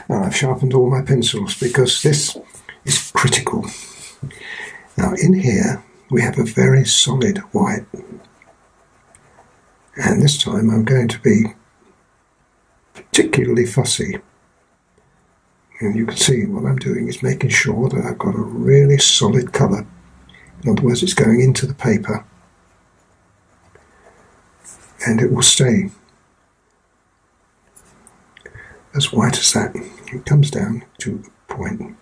Now I've sharpened all my pencils because this is critical. Now in here we have a very solid white, and this time I'm going to be particularly fussy. And you can see what I'm doing is making sure that I've got a really solid colour. In other words, it's going into the paper and it will stay as white as that. It comes down to a point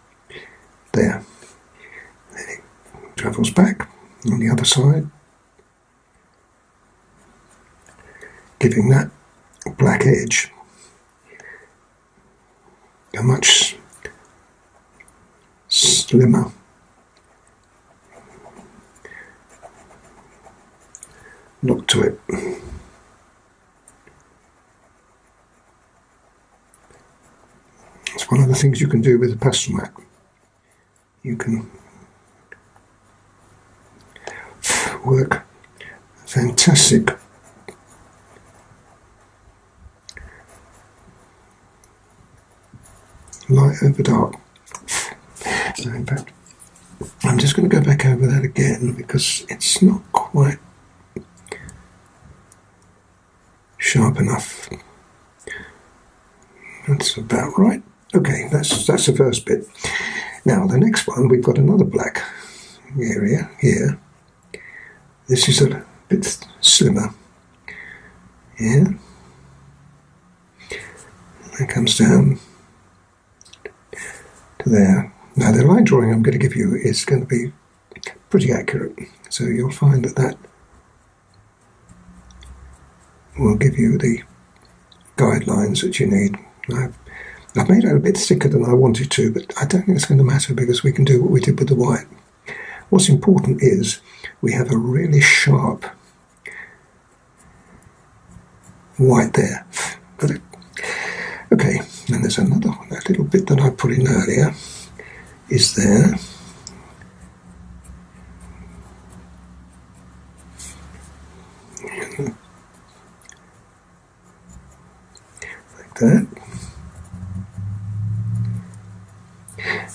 there. Then it travels back on the other side, giving that black edge a much slimmer look to it. It's one of the things you can do with a pastel mat. You can work fantastic light over dark. In fact, I'm just going to go back over that again because it's not quite sharp enough. That's about right. Okay, that's the first bit. Now the next one, we've got another black area here. This is a bit slimmer. Yeah. It comes down to there. Now the line drawing I'm going to give you is going to be pretty accurate, so you'll find that that will give you the guidelines that you need. I've made it a bit thicker than I wanted to, but I don't think it's going to matter because we can do what we did with the white. What's important is we have a really sharp white there. Got it? Okay, and there's another one, that little bit that I put in earlier is there. Like that.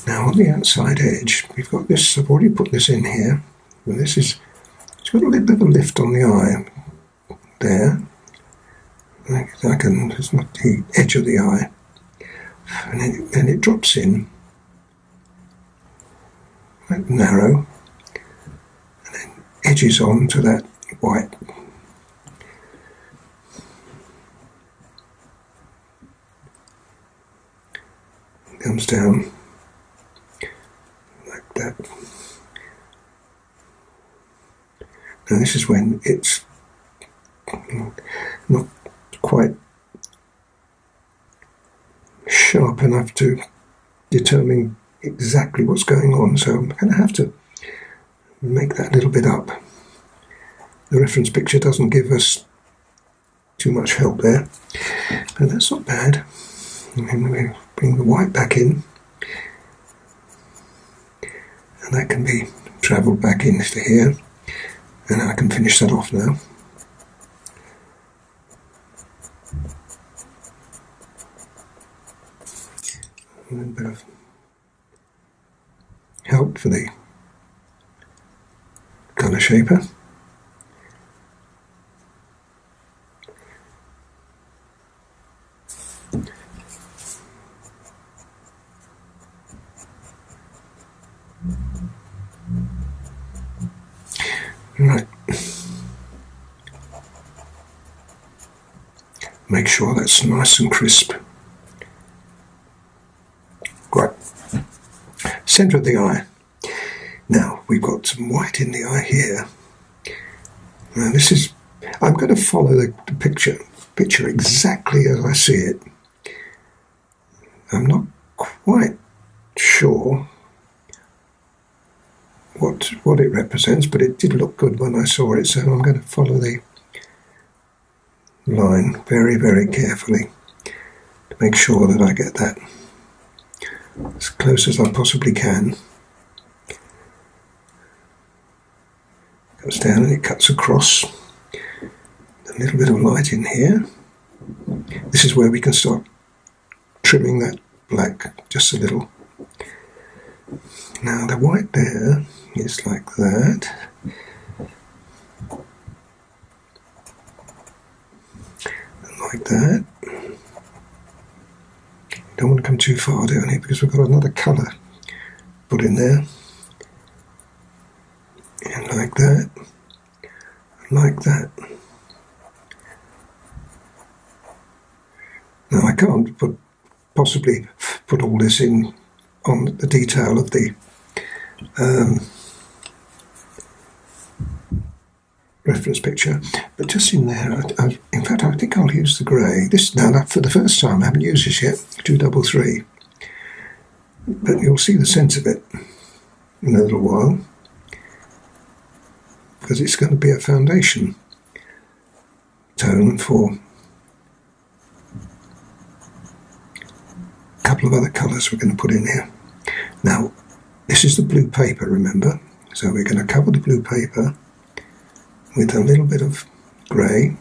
Now on the outside edge, we've got this, I've already put this in here, and this is, it's got a little bit of a lift on the eye there. It's not the edge of the eye, and then it drops in quite narrow, and then edges on to that white. Comes down like that. Now this is when it's not quite sharp enough to determine exactly what's going on, so I'm going to have to make that little bit up. The reference picture doesn't give us too much help there, but that's not bad. And then we bring the white back in, and that can be travelled back into here, and I can finish that off now. A little bit of help for the colour shaper. Right. Make sure that's nice and crisp. Right. Centre of the eye. Now we've got some white in the eye here. Now this is, I'm going to follow the picture exactly as I see it. I'm not quite sure what it represents, but it did look good when I saw it, so I'm going to follow the line very, very carefully to make sure that I get that as close as I possibly can. Comes down and it cuts across. A little bit of light in here. This is where we can start trimming that black, just a little. Now the white there is like that. Like that. Don't want to come too far down here because we've got another colour put in there. And like that. Like that. Now I can't possibly put all this in on the detail of the reference picture, but just in there, in fact I think I'll use the grey. This now for the first time, I haven't used this yet, 233, but you'll see the sense of it in a little while, because it's going to be a foundation tone for a couple of other colours we're going to put in here. Now this is the blue paper, remember, so we're going to cover the blue paper with a little bit of grey.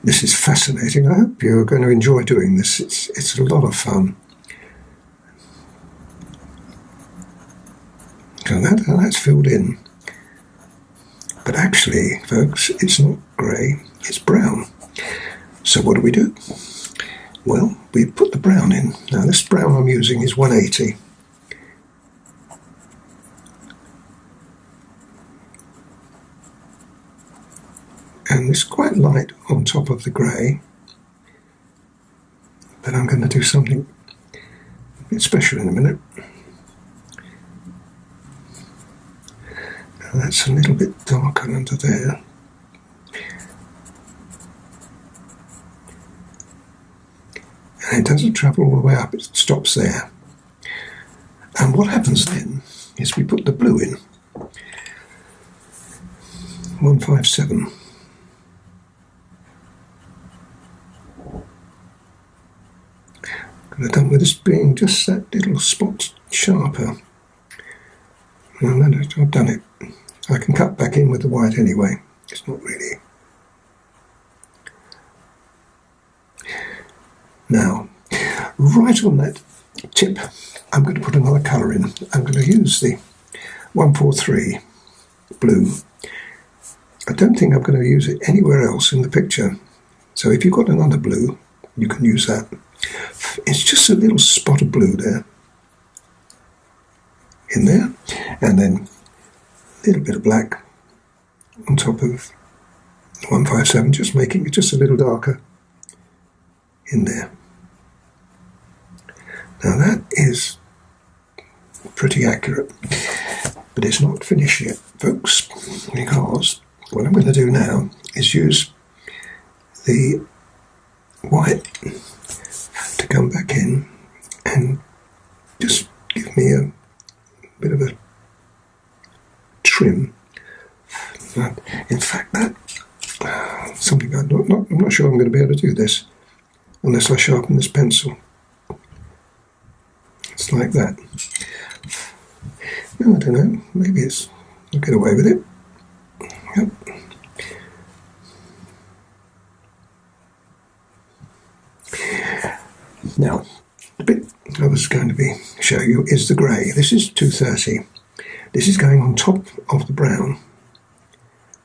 This is fascinating. I hope you're going to enjoy doing this. It's a lot of fun. So that's filled in. But actually, folks, it's not grey, it's brown. So what do? Well, we put the brown in. Now this brown I'm using is 180. And it's quite light on top of the grey. But I'm going to do something a bit special in a minute. Now that's a little bit darker under there. And it doesn't travel all the way up, it stops there. And what happens then is we put the blue in. 157. Could have done with this being just that little spot sharper. And I've done it. I can cut back in with the white anyway. It's not really. Now, right on that tip, I'm going to put another colour in. I'm going to use the 143 blue. I don't think I'm going to use it anywhere else in the picture. So if you've got another blue, you can use that. It's just a little spot of blue there. In there. And then a little bit of black on top of 157, just making it just a little darker in there. Now that is pretty accurate, but it's not finished yet, folks, because what I'm going to do now is use the white to come back in and just give me a bit of a trim. In fact, that something I'm not sure I'm going to be able to do this unless I sharpen this pencil. It's like that. No, I don't know. Maybe I'll get away with it. Yep. Now, the bit I was going to show you is the grey. This is 230. This is going on top of the brown.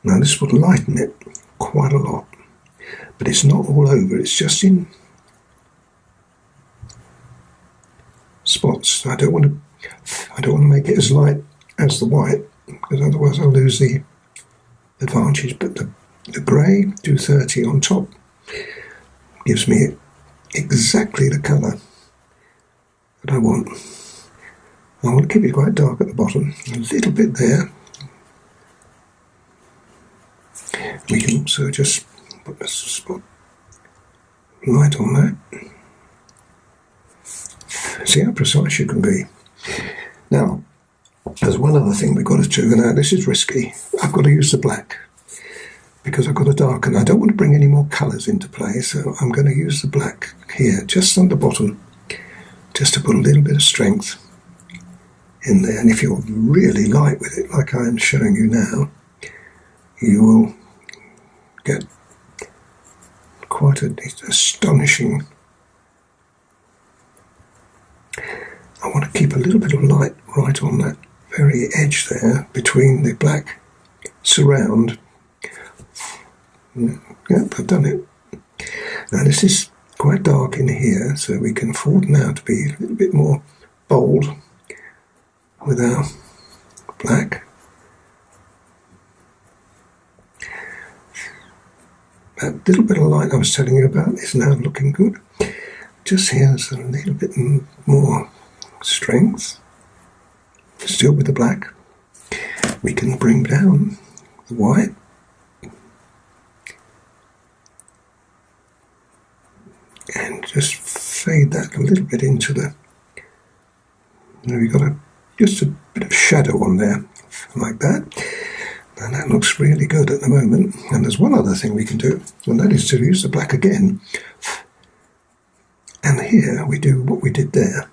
Now this would lighten it quite a lot, but it's not all over. It's just in spots. I don't want to make it as light as the white, because otherwise I'll lose the advantage. But the grey 230 on top gives me exactly the colour that I want. I want to keep it quite dark at the bottom, a little bit there. We can also just put a spot light on that. See how precise you can be. Now, there's one other thing we've got to do. Now, this is risky. I've got to use the black because I've got to darken. I don't want to bring any more colours into play, so I'm going to use the black here, just on the bottom, just to put a little bit of strength in there. And if you're really light with it, like I am showing you now, you will get quite an astonishing. I want to keep a little bit of light right on that very edge there between the black surround. Yep, I've done it. Now this is quite dark in here, so we can afford now to be a little bit more bold with our black. That little bit of light I was telling you about is now looking good. Just here's a little bit more strength. Still with the black. We can bring down the white. And just fade that a little bit into the. We've got just a bit of shadow on there, like that. And that looks really good at the moment. And there's one other thing we can do, and that is to use the black again. And here we do what we did there,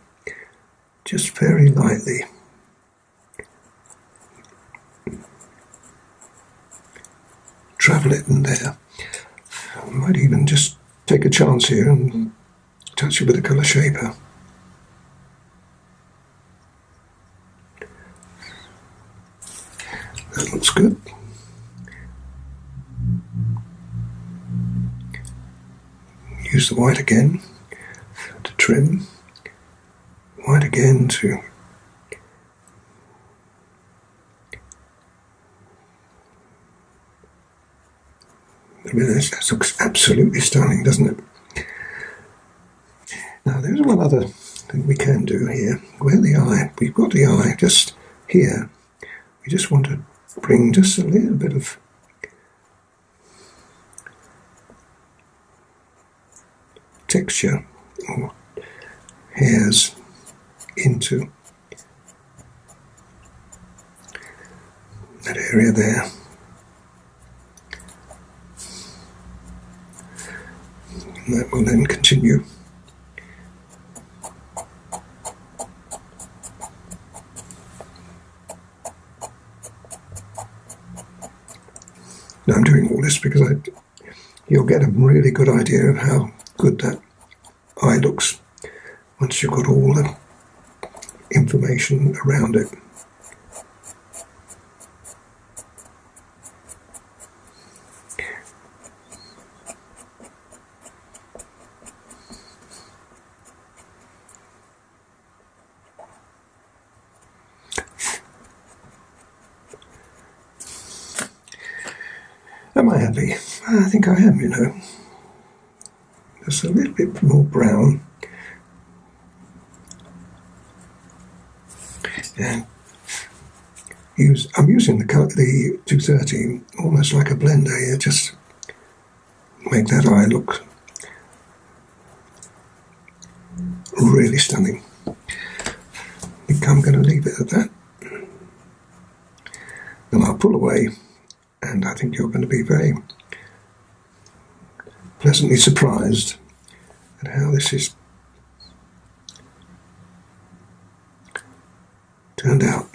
just very lightly. Travel it in there. I might even just take a chance here and touch it with a colour shaper. That looks good. Use the white again to trim. White again to that looks absolutely stunning, doesn't it? Now there's one other thing we can do here. Where the eye, we've got the eye just here. We just want to bring just a little bit of texture or hairs into that area there. And that will then continue. Now I'm doing all this because you'll get a really good idea of how good that eye looks once you've got all the information around it. Am I happy? I think I am, you know. Just a little bit more brown. And I'm using the 230 almost like a blender here, just make that eye look really stunning. I think I'm going to leave it at that. Then I'll pull away, and I think you're going to be very pleasantly surprised at how this is turned out.